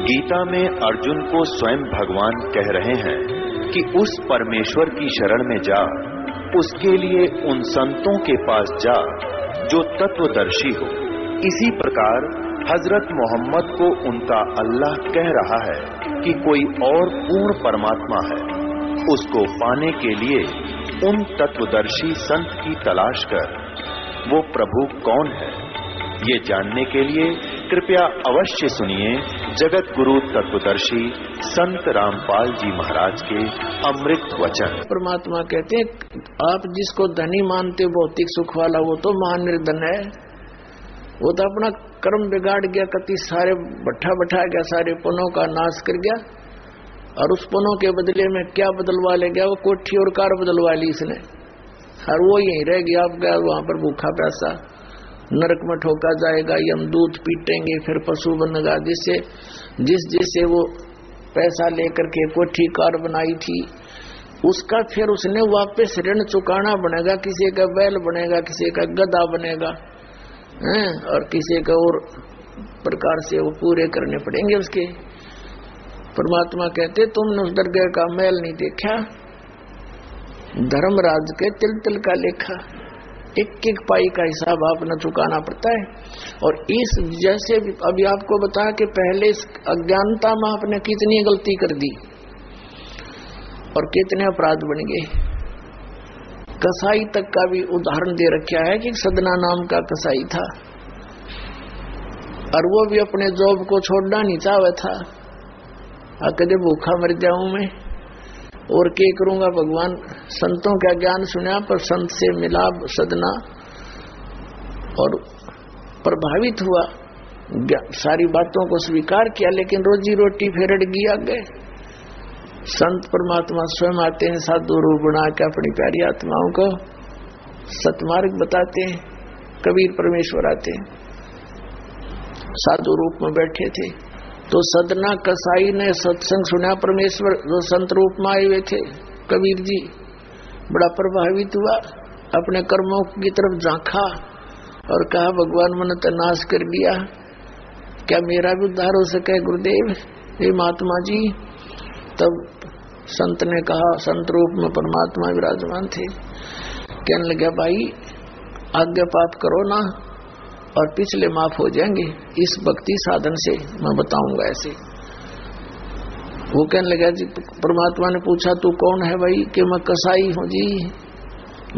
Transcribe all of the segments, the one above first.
गीता में अर्जुन को स्वयं भगवान कह रहे हैं कि उस परमेश्वर की शरण में जा, उसके लिए उन संतों के पास जा जो तत्वदर्शी हो। इसी प्रकार हजरत मोहम्मद को उनका अल्लाह कह रहा है कि कोई और पूर्ण परमात्मा है। उसको पाने के लिए उन तत्वदर्शी संत की तलाश कर। वो प्रभु कौन है, ये जानने के लिए कृपया अवश्य सुनिए जगत गुरु तत्वदर्शी संत रामपाल जी महाराज के अमृत वचन। परमात्मा कहते हैं आप जिसको धनी मानते हो भौतिक सुख वाला, वो तो महानिर्धन है। वो तो अपना कर्म बिगाड़ गया, कति सारे बैठा गया, सारे पुनों का नाश कर गया, और उस पुनों के बदले में क्या बदलवा ले गया? वो कोठी और कार बदलवा ली इसने, और वो यहीं रह गया। आप गया वहां पर भूखा प्यासा, नरक में ठोका जाएगा, यमदूत पीटेंगे, फिर पशु बनेगा। जिससे वो पैसा लेकर के कोठी कार बनाई थी, उसका फिर उसने वापस ऋण चुकाना बनेगा। किसी का बैल बनेगा, किसी का गधा बनेगा, और किसी का और प्रकार से वो पूरे करने पड़ेंगे उसके। परमात्मा कहते तुमने उस दरगाह का मैल नहीं देखा, धर्मराज के तिल तिल का लेखा, एक एक पाई का हिसाब आपने चुकाना पड़ता है। और इस जैसे अभी आपको बताया कि पहले इस अज्ञानता में आपने कितनी गलती कर दी और कितने अपराध बन गए। कसाई तक का भी उदाहरण दे रखा है कि सदना नाम का कसाई था, और वो भी अपने जॉब को छोड़ना नहीं चाहता था। कदे भूखा मर जाऊं मैं और क्या करूंगा। भगवान संतों का ज्ञान सुना, पर संत से मिला सदना और प्रभावित हुआ, सारी बातों को स्वीकार किया, लेकिन रोजी रोटी फिर अड़ गया गए। संत परमात्मा स्वयं आते हैं, साधु रूप बना के अपनी प्यारी आत्माओं को सतमार्ग बताते हैं। कबीर परमेश्वर आते हैं, साधु रूप में बैठे थे, तो सदना कसाई ने सत्संग सुना, परमेश्वर जो संत रूप में आए हुए थे। कबीर जी बड़ा प्रभावित हुआ, अपने कर्मों की तरफ झांका और कहा भगवान मैंने तो नाश कर दिया, क्या मेरा भी उद्धार हो सके गुरुदेव, हे महात्मा जी। तब संत ने कहा, संत रूप में परमात्मा विराजमान थे, कहने लगा भाई आज्ञा पाठ करो ना और पिछले माफ हो जाएंगे इस भक्ति साधन से, मैं बताऊंगा ऐसे। वो कहने लगा जी, परमात्मा ने पूछा तू कौन है भाई? कि मैं कसाई हूँ जी,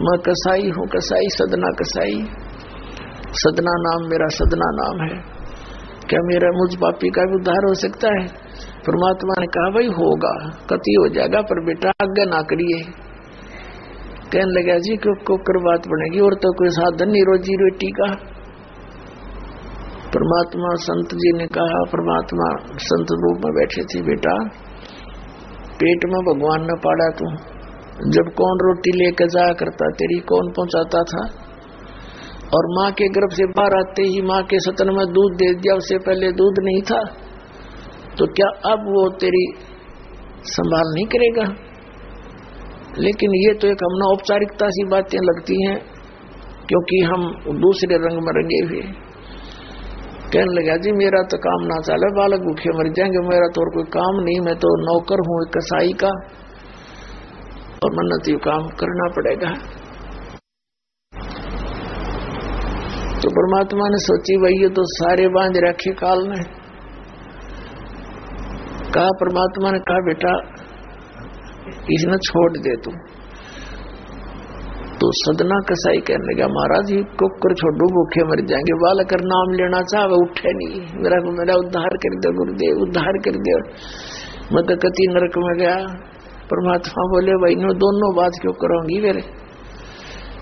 मैं कसाई हूँ, कसाई सदना कसाई, सदना नाम मेरा सदना नाम है। क्या मेरा मुझ पापी का भी उद्धार हो सकता है? परमात्मा ने कहा भाई होगा, कति हो जाएगा, पर बेटा आज्ञा ना करिए। कहने लगा जी क्यों कर बात बनेगी, और तो कोई साधन नहीं रोजी रोटी का। परमात्मा संत जी ने कहा, परमात्मा संत रूप में बैठे थे, बेटा पेट में भगवान ने पाड़ा तू, जब कौन रोटी लेकर जाया करता तेरी, कौन पहुंचाता था? और माँ के गर्भ से बाहर आते ही माँ के सतन में दूध दे दिया, उससे पहले दूध नहीं था, तो क्या अब वो तेरी संभाल नहीं करेगा? लेकिन ये तो एक हमने औपचारिकता सी बातें लगती हैं, क्योंकि हम दूसरे रंग में रंगे हुए। कहने लगा जी मेरा तो काम ना चले, बालक भूखे मर जाएंगे, मेरा तो और कोई काम नहीं, मैं तो नौकर हूँ कसाई का, और मन्नत यू काम करना पड़ेगा। तो परमात्मा ने सोची भाई ये तो सारे बांध रखे काल ने। कहा, परमात्मा ने कहा बेटा इसने छोड़ दे तू। तो सदना कसाई कहने लगा, महाराज ये कुकर छोड़ो, भूखे मर जाएंगे, बालक कर नाम लेना चाहे उठे नहीं, मेरा उद्धार कर दो गुरुदेव, उद्धार कर दो। मैं तो कति नरक में गया। परमात्मा बोले भाई नो दोनों बात क्यों करोगी मेरे?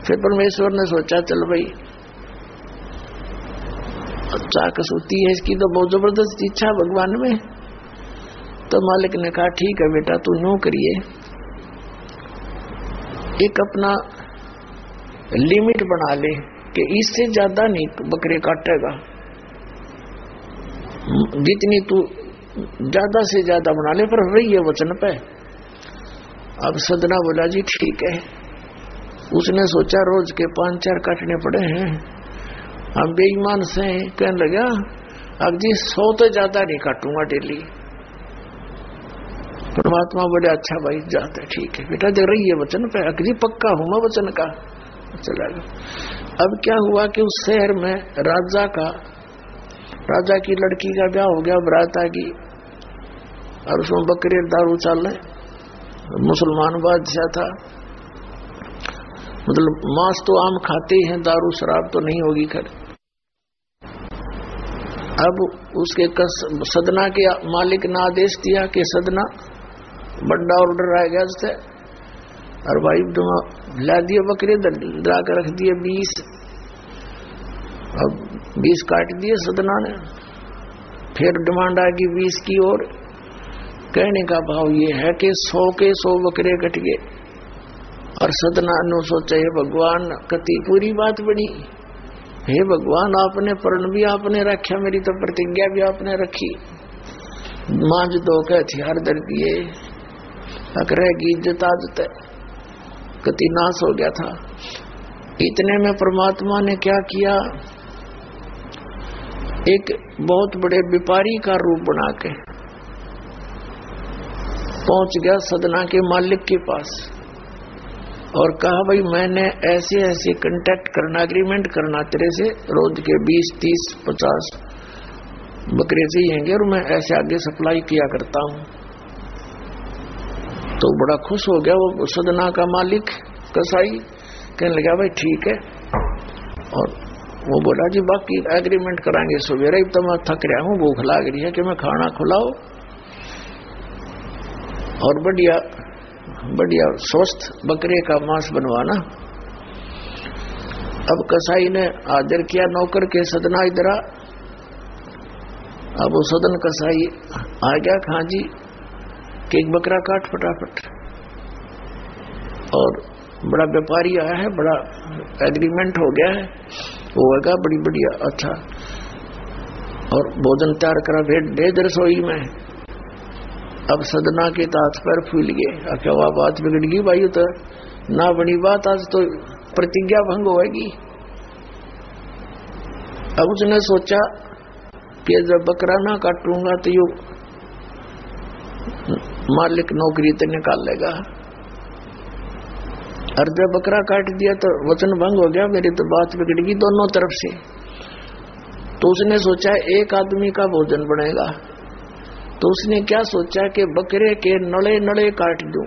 फिर परमेश्वर ने सोचा चल भाई चाकस होती है इसकी तो बहुत जबरदस्त इच्छा भगवान में। तो मालिक ने कहा ठीक है बेटा तू यूं करिए, एक अपना लिमिट बना ले कि इससे ज्यादा नहीं बकरे काटेगा, जितनी तू ज्यादा से ज्यादा बना ले पर रही है वचन पे। अब सदना बोला जी ठीक है। उसने सोचा रोज के 5-4 काटने पड़े हैं, हम बेईमान से कहने लगा अब जी 100 तो ज्यादा नहीं काटूंगा डेली। परमात्मा बोले अच्छा भाई जाते ठीक है बेटा, दे रही है वचन पे, अगली पक्का हूं मैं वचन का। चला गया। अब क्या हुआ कि उस शहर में राजा की लड़की का ब्याह हो गया, बरात आ गई और उसमें बकरे दारू चल रहे। मुसलमान बादशाह था, मतलब मांस तो आम खाते ही हैं, दारू शराब तो नहीं होगी खैर। अब उसके सदना के मालिक ने आदेश दिया कि सदना बड़ा ऑर्डर आ गया उससे, और भाई ला दिए बकरे ला कर रख दिए 20। अब 20 काट दिए सदना ने, फिर डिमांड आ गई 20 की और। कहने का भाव ये है कि 100 के 100 बकरे कट गए। और सदना ने सोचा हे भगवान कति पूरी बात बनी, हे भगवान आपने प्रण भी आपने रखा, मेरी तो प्रतिज्ञा भी आपने रखी। मांझ दो के हथियार दर दिए, रहेगी इज्जत आदत कति नाश हो गया था। इतने में परमात्मा ने क्या किया, एक बहुत बड़े व्यापारी का रूप बना के पहुंच गया सदना के मालिक के पास और कहा भाई मैंने ऐसे ऐसे कांटेक्ट करना, एग्रीमेंट करना तेरे से, रोज के 20, 30, 50 बकरे चाहिए और मैं ऐसे आगे सप्लाई किया करता हूं। तो बड़ा खुश हो गया वो सदना का मालिक कसाई, कहने लगा भाई ठीक है। और वो बोला जी बाकी एग्रीमेंट कराएंगे सवेरे ही, तो मैं थक रहा हूँ, भूख लग रही है कि मैं खाना खिलाओ और बढ़िया बढ़िया स्वस्थ बकरे का मांस बनवाना। अब कसाई ने आदर किया नौकर के, सदना इधर आ। अब वो सदन कसाई आ गया, खां जी कि एक बकरा काट फटाफट। और बड़ा व्यापारी आया है, बड़ा एग्रीमेंट हो गया है, वो होगा बड़ी बढ़िया अच्छा। और भोजन तैयार करा, भेज रसोई में। अब सदना के हाथ पैर फूल गए, क्या वह बात बिगड़ गई भाई, तो ना बड़ी बात, आज तो प्रतिज्ञा भंग होगी। अब उसने सोचा कि जब बकरा ना काटूंगा तो यू मालिक नौकरी तो निकाल लेगा, और जब बकरा काट दिया तो वचन भंग हो गया, मेरी तो बात बिगड़ गई दोनों तरफ से। तो उसने सोचा एक आदमी का भोजन बनेगा, तो उसने क्या सोचा कि बकरे के नड़े नड़े काट दूं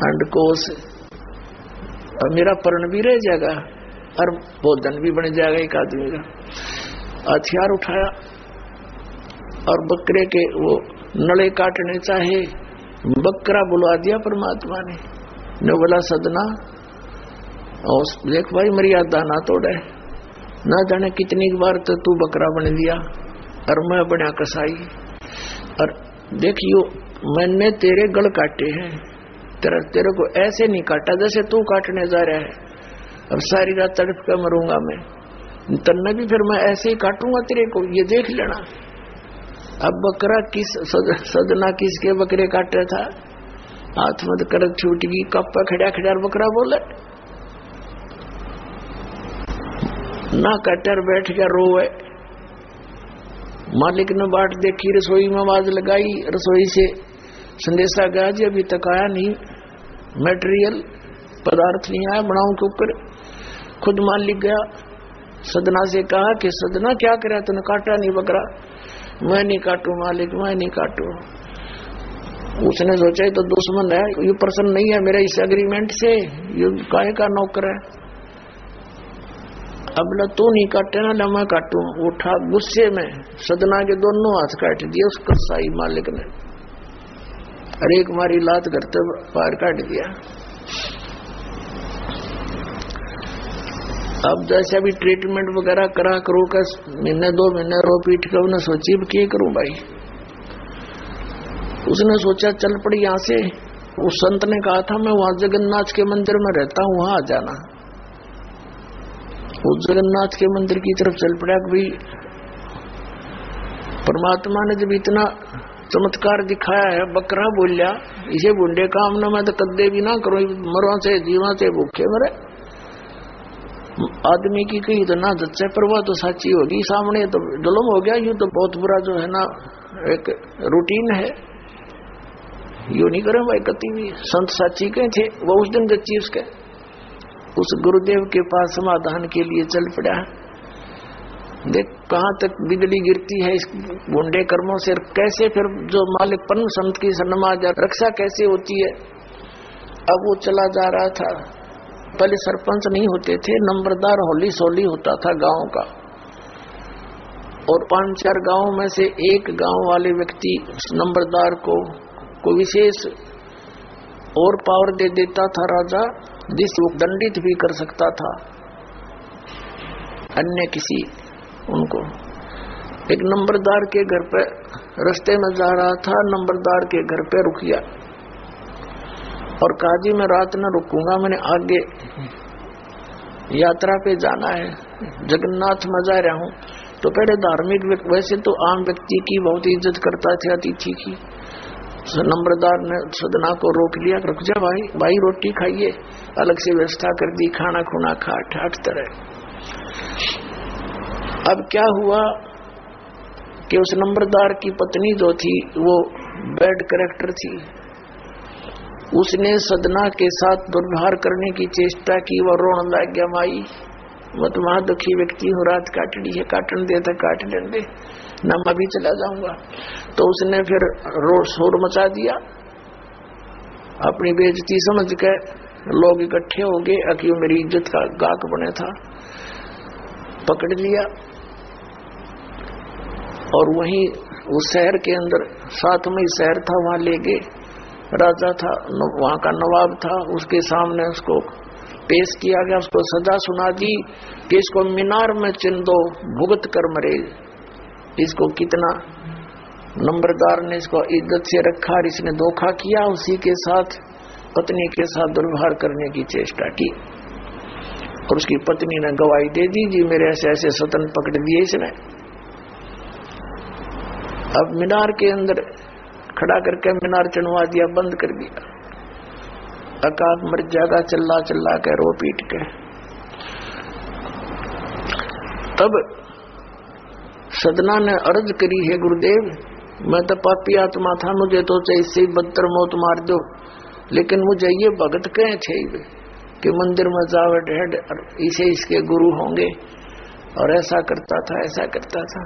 अंडकोश, और मेरा पर्ण भी रह जाएगा और भोजन भी बन जाएगा एक आदमी का। हथियार उठाया और बकरे के वो नड़े काटने चाहे, बकरा बुलवा दिया परमात्मा ने बोला सदना और देख भाई मर्यादा ना तोड़े, ना जाने कितनी बार तो तू बकरा बन दिया और मैं बना कसाई। और देखियो मैंने तेरे गल काटे हैं, तेरे को ऐसे नहीं काटा जैसे तू काटने जा रहा है, अब सारी रात तड़प कर मरूंगा मैं, तन्ने भी फिर मैं ऐसे ही काटूंगा तेरे को, ये देख लेना। अब बकरा किस सदना किसके बकरे काटे था, हाथ में कर छूट गई, कप खड़ा खड़ा बकरा बोले ना, कटर बैठ गया रोए। मालिक ने बाट देखी, रसोई में आवाज लगाई, रसोई से संदेशा गया जी अभी तक आया नहीं, मटेरियल पदार्थ नहीं आया बनाऊं के ऊपर। खुद मालिक गया, सदना से कहा कि सदना क्या करे, तूने काटा नहीं बकरा। मैं नहीं काटू मालिक, मैं नहीं काटू। उसने सोचा तो दुश्मन है, ये प्रसन्न नहीं है मेरा इस एग्रीमेंट से, ये काहे का नौकर है। अब ल तू नहीं काटे ना मैं काटू। उठा गुस्से में, सदना के दोनों हाथ काट दिए उस कसाई मालिक ने, अरे एक मारी लात करते पैर काट दिया। अब जैसे अभी ट्रीटमेंट वगैरह करा करो का महीने 2 महीने रो पीट के उन्हें सोची क्या करूं भाई। उसने सोचा चल पड़ी यहां से। उस संत ने कहा था मैं वहां जगन्नाथ के मंदिर में रहता हूं, वहां आ जाना। उस जगन्नाथ के मंदिर की तरफ चल पड़ा। भाई परमात्मा ने जब इतना चमत्कार दिखाया है, बकरा बोलिया इसे बुंडे काम ना मैं तो कदे भी ना करो, मरो से जीवा से भूखे मरे। आदमी की कही तो ना जच्चे पर वह तो सच्ची होगी, सामने तो जुल्म हो गया। यूं तो बहुत बुरा जो है ना एक रूटीन है, यूं नहीं करे भाई कति भी। संत साची के थे वो उस दिन जच्ची उसके उस गुरुदेव के पास समाधान के लिए चल पड़ा। देख कहां तक बिजली गिरती है इस गुंडे कर्मों से, कैसे फिर जो मालिक परम संत की सन्मा रक्षा कैसे होती है। अब वो चला जा रहा था। पहले सरपंच नहीं होते थे, नंबरदार होली सोली होता था गांव का, और 5-4 गांव में से एक गांव वाले व्यक्ति नंबरदार को विशेष और पावर दे देता था राजा, जिस वो दंडित भी कर सकता था अन्य किसी उनको। एक नंबरदार के घर पे रास्ते में जा रहा था, नंबरदार के घर पे रुक गया और कहा जी मैं रात न रुकूंगा, मैंने आगे यात्रा पे जाना है, जगन्नाथ में जा रहा हूं। तो पहले धार्मिक वैसे तो आम व्यक्ति की बहुत इज्जत करता थे अतिथि की। नंबरदार ने सदना को रोक लिया, रुक जा भाई, भाई रोटी खाइए, अलग से व्यवस्था कर दी, खाना खुना खा ठाठ तरह। अब क्या हुआ कि उस नंबरदार की पत्नी जो थी वो बैड कैरेक्टर थी, उसने सदना के साथ दुर्व्यवहार करने की चेष्टा की। वो रोने लग गया, माई मत वहां दुखी व्यक्ति हो, रात काटनी है, काटन दे तो काट लेंगे ना, मैं भी चला जाऊंगा। तो उसने फिर शोर मचा दिया, अपनी बेइज्जती समझ के लोग इकट्ठे हो गए, अक्यों मेरी इज्जत का गाक बने था, पकड़ लिया और वहीं उस शहर के अंदर, साथ में शहर था, वहां ले गए। राजा था, वहां का नवाब था, उसके सामने उसको पेश किया गया, उसको सजा सुना दी कि इसको मीनार में चिन दो, भुगत कर मरे। इसको कितना नंबरदार ने इसको इज्जत से रखा और इसने धोखा किया, उसी के साथ पत्नी के साथ दुर्व्यवहार करने की चेष्टा की। और उसकी पत्नी ने गवाही दे दी, जी मेरे ऐसे ऐसे सतन पकड़ दिए इसने। अब मीनार के अंदर खड़ा करके मीनार चढ़वा दिया, बंद कर दिया। अकाल मर जाएगा चिल्ला चिल्ला के, रो पीट के। तब सदना ने अर्ज करी है, गुरुदेव मैं तो पापी आत्मा था, मुझे तो इससे ही बदतर मौत मार दो, लेकिन मुझे ये भगत कहे थे कि मंदिर में जावे ढेड इसे इसके गुरु होंगे, और ऐसा करता था ऐसा करता था।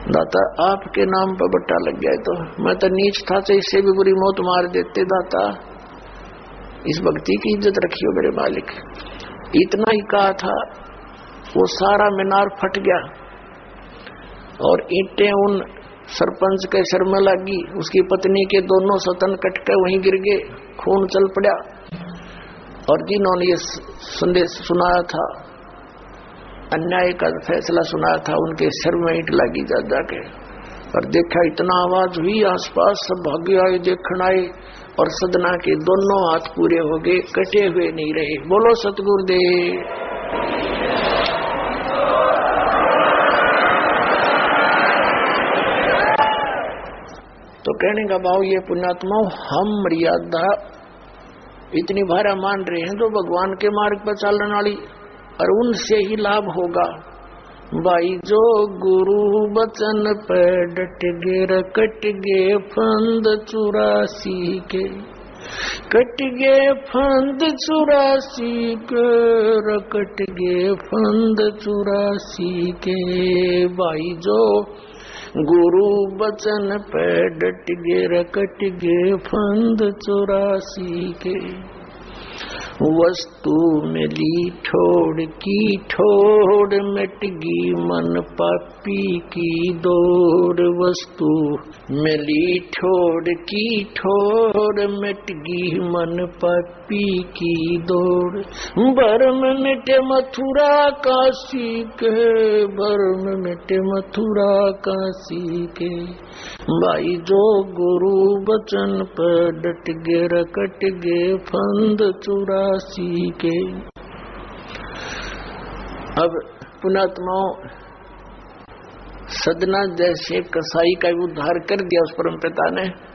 दाता आपके नाम पर बट्टा लग गया, तो मैं तो नीच था, तो इससे भी बुरी मौत मार देते। दाता इस भक्ति की इज्जत रखियो मेरे मालिक। इतना ही कहा था, वो सारा मीनार फट गया और ईंटें उन सरपंच के सर में लगी, उसकी पत्नी के दोनों सतन कट के वहीं गिर गए, खून चल पड़ा। और जिन्होंने ये संदेश सुनाया था, अन्याय का फैसला सुनाया था, उनके सर में ईंट लगी जा जाके। और देखा इतना आवाज हुई, आसपास सब भागे आए, देखने आए, और सदना के दोनों हाथ पूरे हो गए, कटे हुए नहीं रहे। बोलो सतगुरुदेव। तो कहने का भाव ये पुण्यात्मा, हम मर्यादा इतनी भारा मान रहे हैं जो भगवान के मार्ग पर चलने वाली, और उनसे ही लाभ होगा। भाई जो गुरु बचन पे डट गे, कट गे फंद 84 के, कट गे फंद 84 के, कट गे फंद 84 के। भाई जो गुरु बचन पे डट गे, कट गे फंद 84 के। वस्तु मिली ठोड़ की ठोड़, मिट गई मन पापी की दौड़। वस्तु मिली ठोड़ की ठोड़, मिट गई मन पापी की दौड़। बर्म मिटे मथुरा काशी के, बर्म मिटे मथुरा काशी के। भाई जो गुरु बचन पर डट गे, रकट गे फंद 84 के। अब पुणात्माओं, सदना जैसे कसाई का उद्धार कर दिया उस परम पिता ने।